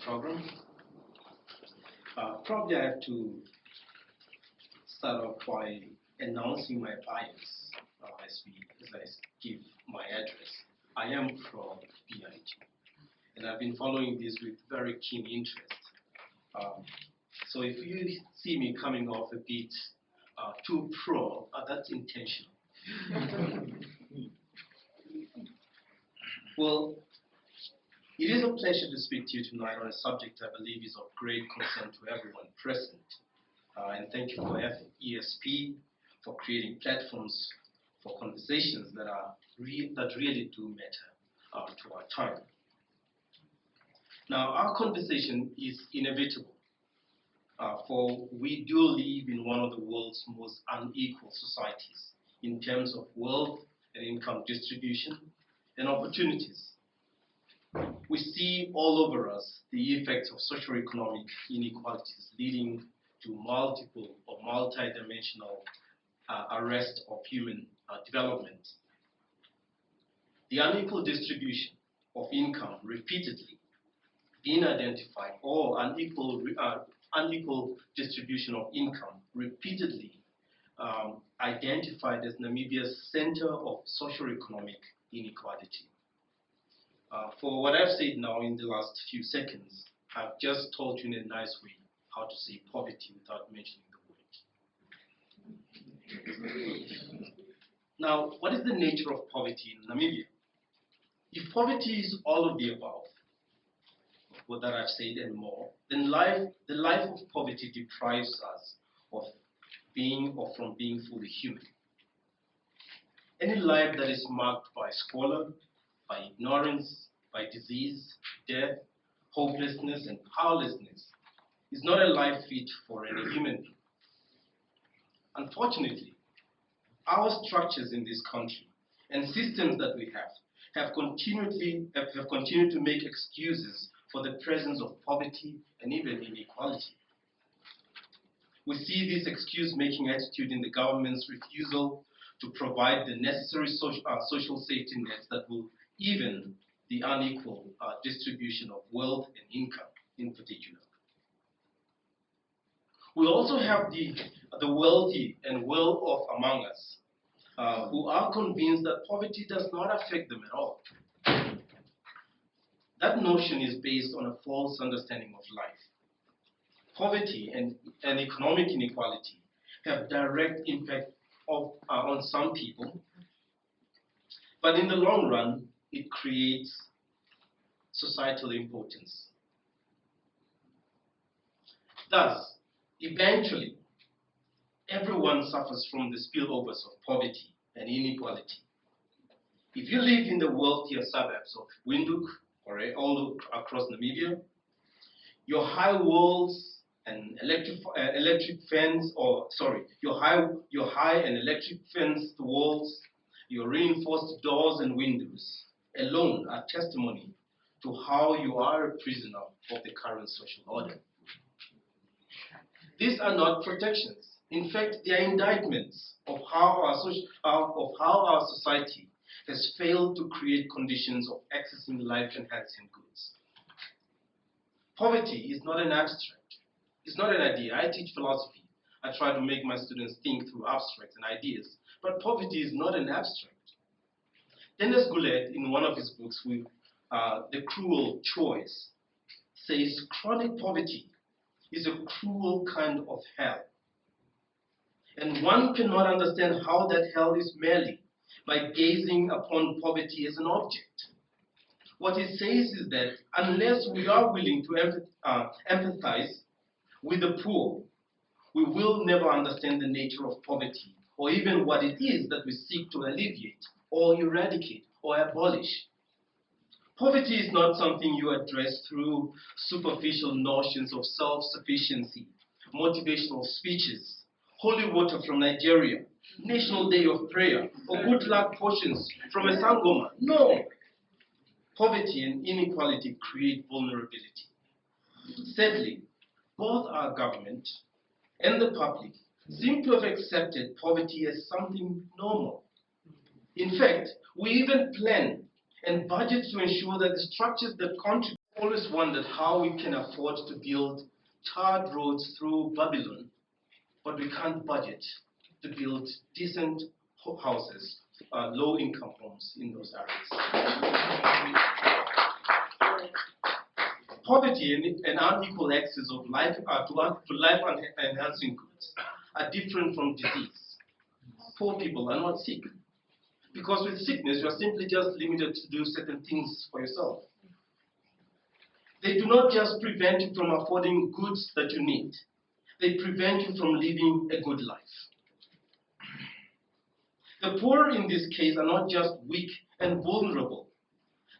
program. Probably I have to start off by announcing my bias as I give my address. I am from BIG, and I've been following this with very keen interest. So if you see me coming off a bit too pro, that's intentional. Well, it is a pleasure to speak to you tonight on a subject I believe is of great concern to everyone present. And thank you for ESP for creating platforms for conversations that really do matter to our time. Now, our conversation is inevitable, for we do live in one of the world's most unequal societies in terms of wealth and income distribution and opportunities. We see all over us the effects of socio-economic inequalities leading to multiple or multi-dimensional arrest of human development. The unequal distribution of income repeatedly being identified, or unequal distribution of income repeatedly identified as Namibia's center of socio-economic inequality. For what I've said now in the last few seconds, I've just told you in a nice way how to say poverty without mentioning the word. Now, what is the nature of poverty in Namibia? If poverty is all of the above, what that I've said and more, then the life of poverty deprives us of being or from being fully human. Any life that is marked by squalor, by ignorance, by disease, death, hopelessness, and powerlessness is not a life fit for any human being. Unfortunately, our structures in this country and systems that we have continued to make excuses for the presence of poverty and even inequality. We see this excuse-making attitude in the government's refusal to provide the necessary social safety nets that will even the unequal distribution of wealth and income in particular. We also have the wealthy and well-off among us who are convinced that poverty does not affect them at all. That notion is based on a false understanding of life. Poverty and economic inequality have direct impact on some people, but in the long run, it creates societal impotence. Thus, eventually, everyone suffers from the spillovers of poverty and inequality. If you live in the wealthier suburbs of Windhoek or all across Namibia, your high walls and your high and electric fenced walls, your reinforced doors and windows alone are testimony to how you are a prisoner of the current social order. These are not protections. In fact, they are indictments of how our society has failed to create conditions of accessing life-enhancing goods. Poverty is not an abstract. It's not an idea. I teach philosophy. I try to make my students think through abstracts and ideas. But poverty is not an abstract. Dennis Goulet, in one of his books with The Cruel Choice, says chronic poverty is a cruel kind of hell. And one cannot understand how that hell is merely by gazing upon poverty as an object. What he says is that unless we are willing to empathize with the poor, we will never understand the nature of poverty, or even what it is that we seek to alleviate, or eradicate, or abolish. Poverty is not something you address through superficial notions of self-sufficiency, motivational speeches, holy water from Nigeria, National Day of Prayer, or good luck potions from a sangoma. No! Poverty and inequality create vulnerability. Sadly, both our government and the public seem to have accepted poverty as something normal. In fact, we even plan and budget to ensure that the structures that contribute. Always wondered how we can afford to build tarred roads through Babylon, but we can't budget to build decent houses, low-income homes in those areas. Poverty and unequal access of life to life-enhancing goods are different from disease. Poor people are not sick, because with sickness you are simply just limited to do certain things for yourself. They do not just prevent you from affording goods that you need. They prevent you from living a good life. The poor in this case are not just weak and vulnerable.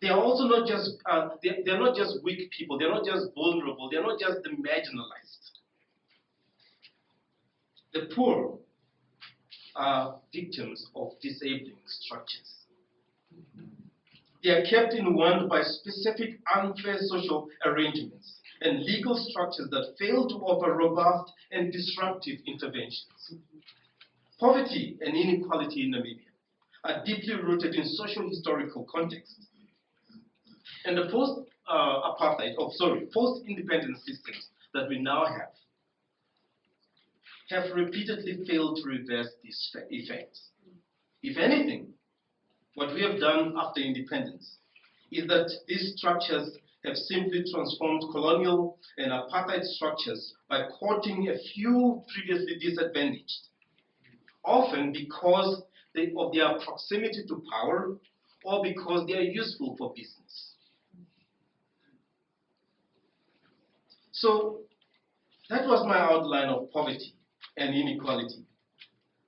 They are also not just they're not just weak people. They're not just vulnerable. They're not just the marginalized. The poor are victims of disabling structures. They are kept in want by specific unfair social arrangements and legal structures that fail to offer robust and disruptive interventions. Poverty and inequality in Namibia are deeply rooted in social historical contexts. And the post-independence systems that we now have repeatedly failed to reverse these effects. If anything, what we have done after independence is that these structures have simply transformed colonial and apartheid structures by courting a few previously disadvantaged, often because of their proximity to power or because they are useful for business. So that was my outline of poverty and inequality.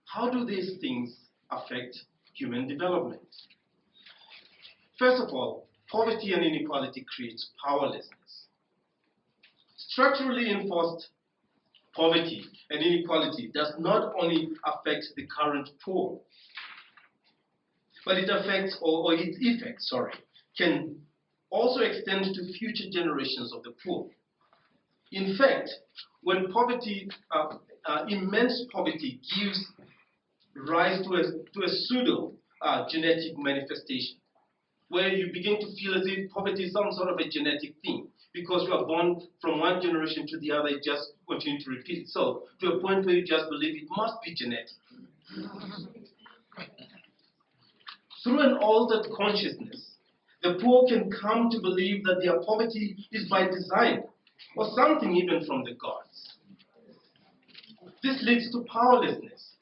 How do these things affect human development? First of all, poverty and inequality creates powerlessness. Structurally enforced poverty and inequality does not only affect the current poor, but it affects, or its effects, can also extend to future generations of the poor. In fact, when immense poverty gives rise to a pseudo genetic manifestation, where you begin to feel as if poverty is some sort of a genetic thing, because you are born from one generation to the other, it just continues to repeat itself, to a point where you just believe it must be genetic. Through an altered consciousness, the poor can come to believe that their poverty is by design, or something even from the gods. This leads to powerlessness,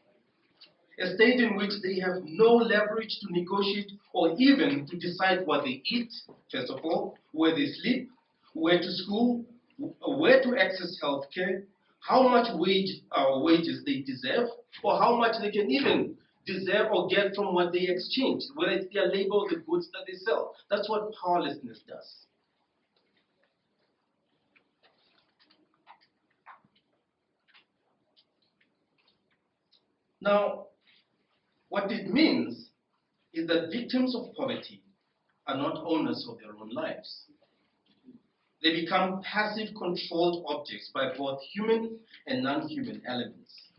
a state in which they have no leverage to negotiate or even to decide what they eat, first of all, where they sleep, where to school, where to access health care, how much wages they deserve, or how much they can even deserve or get from what they exchange, whether it's their labor or the goods that they sell. That's what powerlessness does. Now, what it means is that victims of poverty are not owners of their own lives. They become passive controlled objects by both human and non-human elements.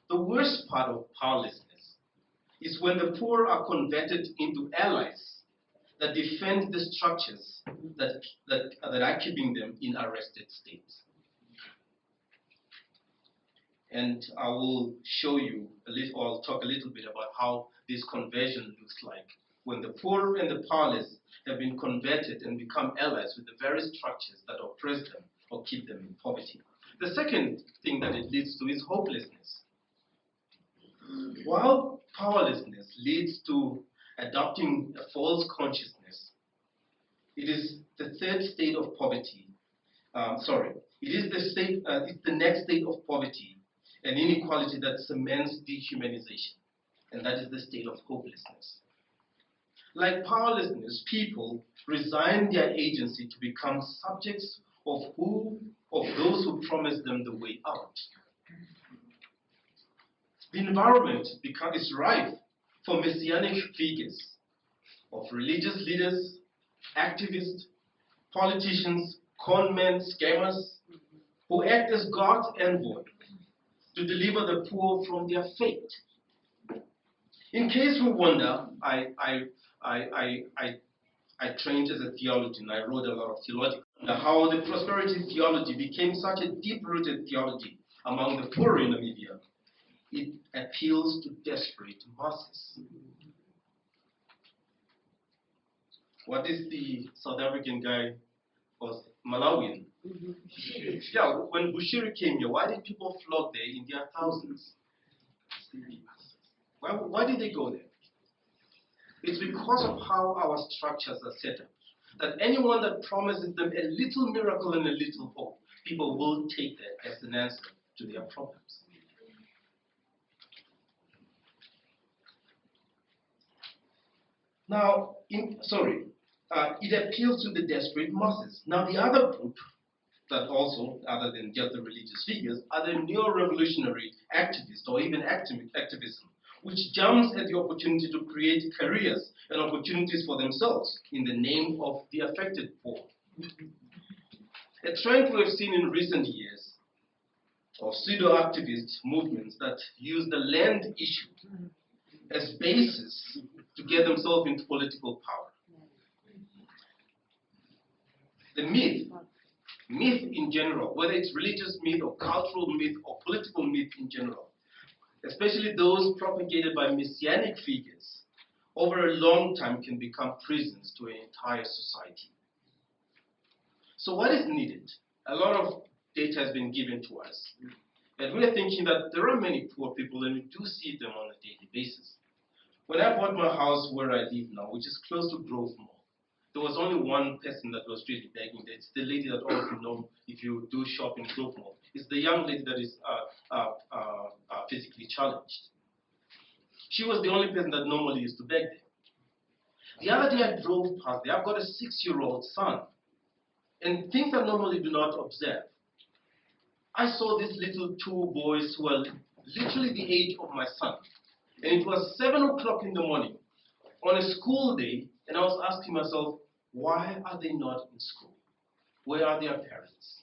The worst part of powerlessness is when the poor are converted into allies that defend the structures that are keeping them in arrested states. And I will show you a little, or I'll talk a little bit about how this conversion looks like when the poor and the powerless have been converted and become allies with the very structures that oppress them or keep them in poverty. The second thing that it leads to is hopelessness. While powerlessness leads to adopting a false consciousness, it is the third state of poverty. It's the next state of poverty and inequality that cements dehumanization, and that is the state of hopelessness. Like powerlessness, people resign their agency to become subjects of those who promise them the way out. The environment is rife for messianic figures of religious leaders, activists, politicians, conmen, scammers, who act as God's envoy to deliver the poor from their fate. In case we wonder, I I trained as a theologian. I wrote a lot of theology. How the prosperity theology became such a deep-rooted theology among the poor in Namibia. It appeals to desperate masses. What is the South African guy was Malawian? Yeah, when Bushiri came here, why did people flock there in their thousands? Why did they go there? It's because of how our structures are set up. That anyone that promises them a little miracle and a little hope, people will take that as an answer to their problems. Now, it appeals to the desperate masses. Now, the other group that also, other than just the religious figures, are the neo-revolutionary activists or even activism, which jumps at the opportunity to create careers and opportunities for themselves in the name of the affected poor. A trend we have seen in recent years of pseudo-activist movements that use the land issue as basis to get themselves into political power. The myth in general, whether it's religious myth or cultural myth or political myth in general, especially those propagated by messianic figures, over a long time can become prisons to an entire society. So what is needed? A lot of data has been given to us. And we are thinking that there are many poor people and we do see them on a daily basis. When I bought my house where I live now, which is close to Grove Mall, there was only one person that was really begging. It's the lady that all of you know if you do shop in Grove Mall. It's the young lady that is physically challenged. She was the only person that normally used to beg there. The other day I drove past there. I've got a 6-year-old son. And things I normally do not observe. I saw these little 2 boys who are literally the age of my son. And it was 7 o'clock in the morning on a school day, and I was asking myself, why are they not in school? Where are their parents?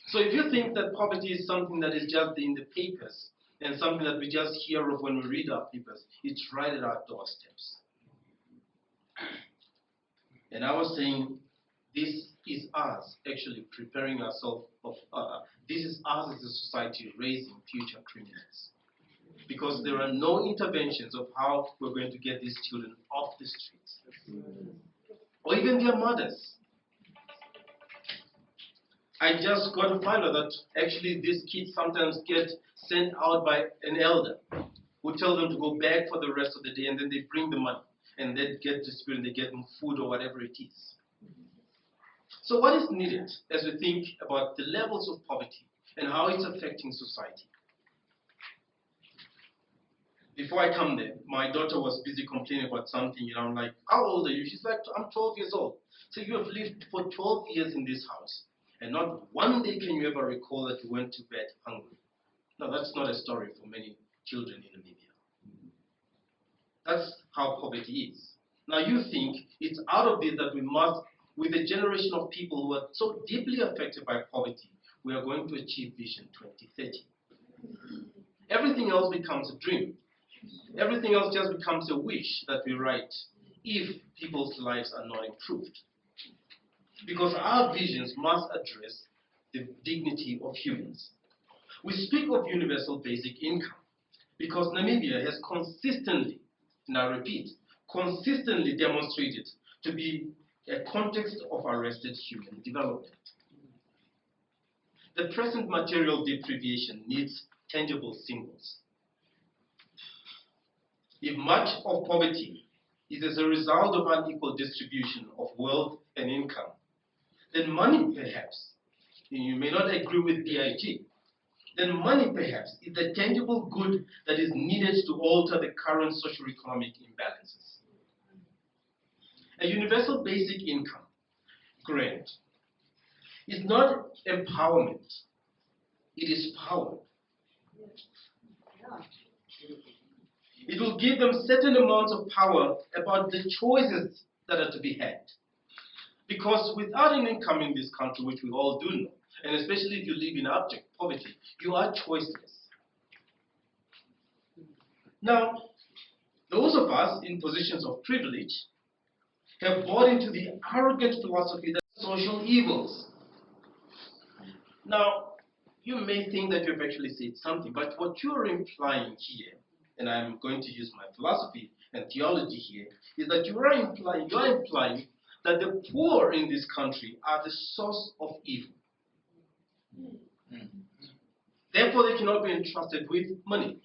So if you think that poverty is something that is just in the papers and something that we just hear of when we read our papers, it's right at our doorsteps. And I was saying, this is us actually preparing ourselves. This is us as a society raising future criminals. Because there are no interventions of how we're going to get these children off the streets. Or even their mothers. I just got to find out that actually these kids sometimes get sent out by an elder who tells them to go beg for the rest of the day, and then they bring the money and they get distributed, they get them food or whatever it is. So what is needed as we think about the levels of poverty and how it's affecting society? Before I come there, my daughter was busy complaining about something, and I'm like, how old are you? She's like, I'm 12 years old. So you have lived for 12 years in this house, and not one day can you ever recall that you went to bed hungry. No, that's not a story for many children in Namibia. That's how poverty is. Now you think it's out of this that we must, with a generation of people who are so deeply affected by poverty, we are going to achieve Vision 2030. Everything else becomes a dream. Everything else just becomes a wish that we write if people's lives are not improved. Because our visions must address the dignity of humans. We speak of universal basic income because Namibia has consistently, and I repeat, consistently demonstrated to be a context of arrested human development. The present material deprivation needs tangible symbols. If much of poverty is as a result of unequal distribution of wealth and income, then money perhaps, you may not agree with BIG, then money perhaps is the tangible good that is needed to alter the current socio-economic imbalances. A universal basic income grant is not empowerment, it is power. It will give them certain amounts of power about the choices that are to be had. Because without an income in this country, which we all do know, and especially if you live in abject poverty, you are choiceless. Now, those of us in positions of privilege have bought into the arrogant philosophy that social evils. Now, you may think that you've actually said something, but what you're implying here, and I'm going to use my philosophy and theology here, is that you're implying that the poor in this country are the source of evil. Therefore, they cannot be entrusted with money.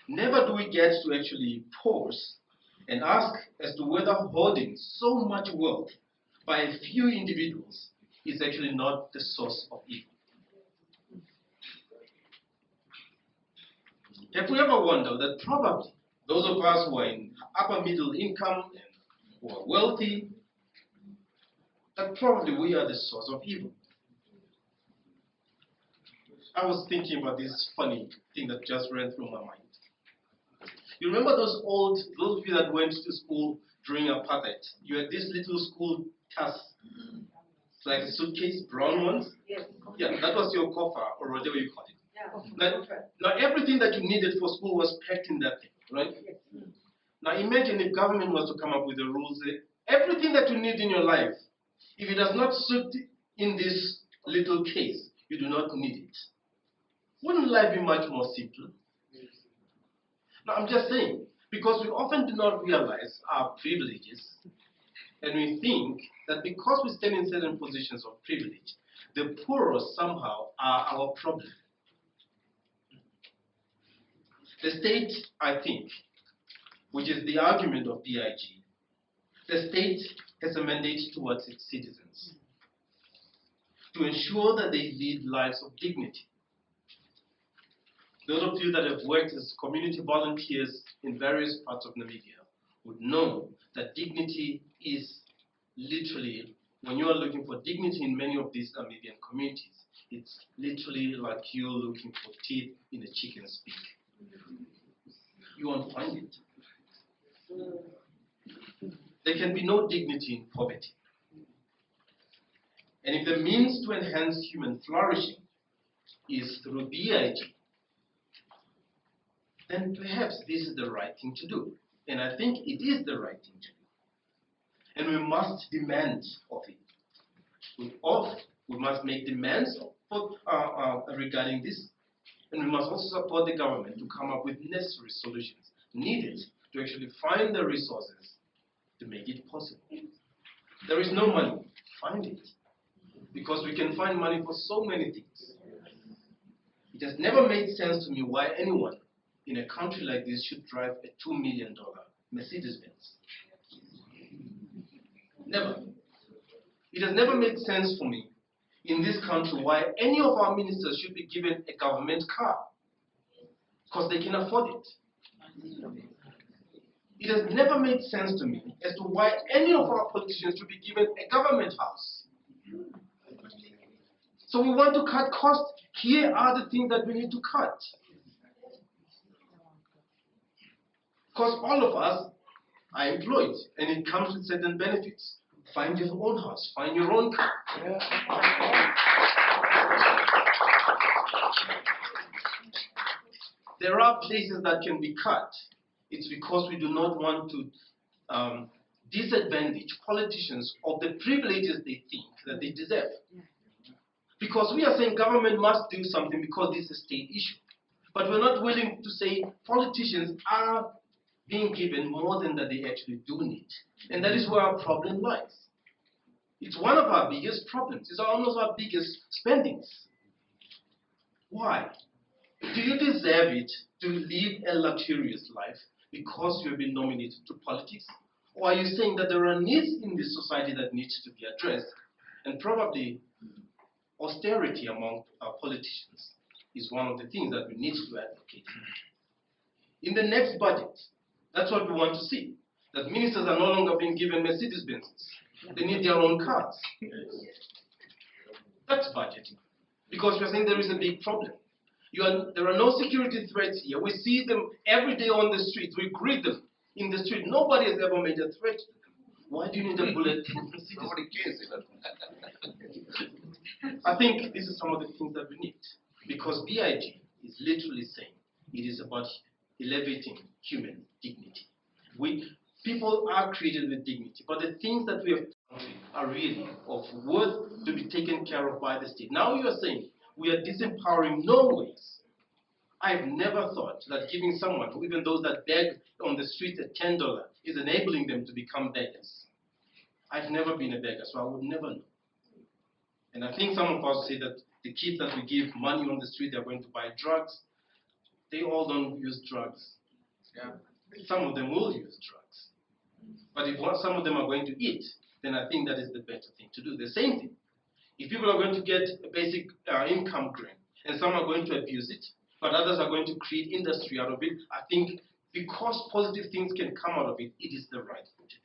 Never do we get to actually pause and ask as to whether holding so much wealth by a few individuals is actually not the source of evil. Have we ever wondered that probably those of us who are in upper middle income and who are wealthy, that probably we are the source of evil? I was thinking about this funny thing that just ran through my mind. You remember those of you that went to school during apartheid? You had these little school tasks, like a suitcase, brown ones? Yes. Yeah, that was your coffer, or whatever you call it. Yeah. Now, everything that you needed for school was packed in that thing, right? Yes. Now, imagine if government was to come up with the rules that everything that you need in your life, if it does not suit in this little case, you do not need it. Wouldn't life be much more simple? Now, I'm just saying, because we often do not realize our privileges, and we think that because we stand in certain positions of privilege, the poor somehow are our problem. The state, I think, which is the argument of BIG, the state has a mandate towards its citizens to ensure that they lead lives of dignity. Those of you that have worked as community volunteers in various parts of Namibia would know that dignity is literally, when you are looking for dignity in many of these Namibian communities, it's literally like you looking for teeth in a chicken's beak. You won't find it. There can be no dignity in poverty. And if the means to enhance human flourishing is through BIG, then perhaps this is the right thing to do. And I think it is the right thing to do. And we must demand of it. We must make demands regarding this. And we must also support the government to come up with necessary solutions needed to actually find the resources to make it possible. There is no money, find it. Because we can find money for so many things. It has never made sense to me why anyone in a country like this should drive a $2 million Mercedes-Benz. Never. It has never made sense for me in this country why any of our ministers should be given a government car. Because they can afford it. It has never made sense to me as to why any of our politicians should be given a government house. So we want to cut costs. Here are the things that we need to cut. Because all of us are employed, and it comes with certain benefits. Find your own house, find your own car. There are places that can be cut. It's because we do not want to disadvantage politicians of the privileges they think that they deserve. Because we are saying government must do something because this is a state issue. But we're not willing to say politicians are being given more than that they actually do need. And that is where our problem lies. It's one of our biggest problems. It's almost our biggest spendings. Why? Do you deserve it to live a luxurious life because you have been nominated to politics? Or are you saying that there are needs in this society that need to be addressed, and probably austerity among our politicians is one of the things that we need to advocate. In the next budget, that's what we want to see. That ministers are no longer being given Mercedes-Benzes. They need their own cars. That's budgeting. Because we're saying there is a big problem. There are no security threats here. We see them every day on the street. We greet them in the street. Nobody has ever made a threat to them. Why do you need a bulletproof Mercedes? Nobody cares. I think this is some of the things that we need. Because BIG is literally saying it is about elevating human dignity. People are created with dignity, but the things that we have are really of worth to be taken care of by the state. Now you are saying we are disempowering Norways. I've never thought that giving someone, even those that beg on the street at $10, is enabling them to become beggars. I've never been a beggar, so I would never know. And I think some of us say that the kids that we give money on the street, they're going to buy drugs. They all don't use drugs. Yeah. Some of them will use drugs. But if some of them are going to eat, then I think that is the better thing to do. The same thing. If people are going to get a basic income grant, and some are going to abuse it, but others are going to create industry out of it, I think because positive things can come out of it, it is the right thing to do.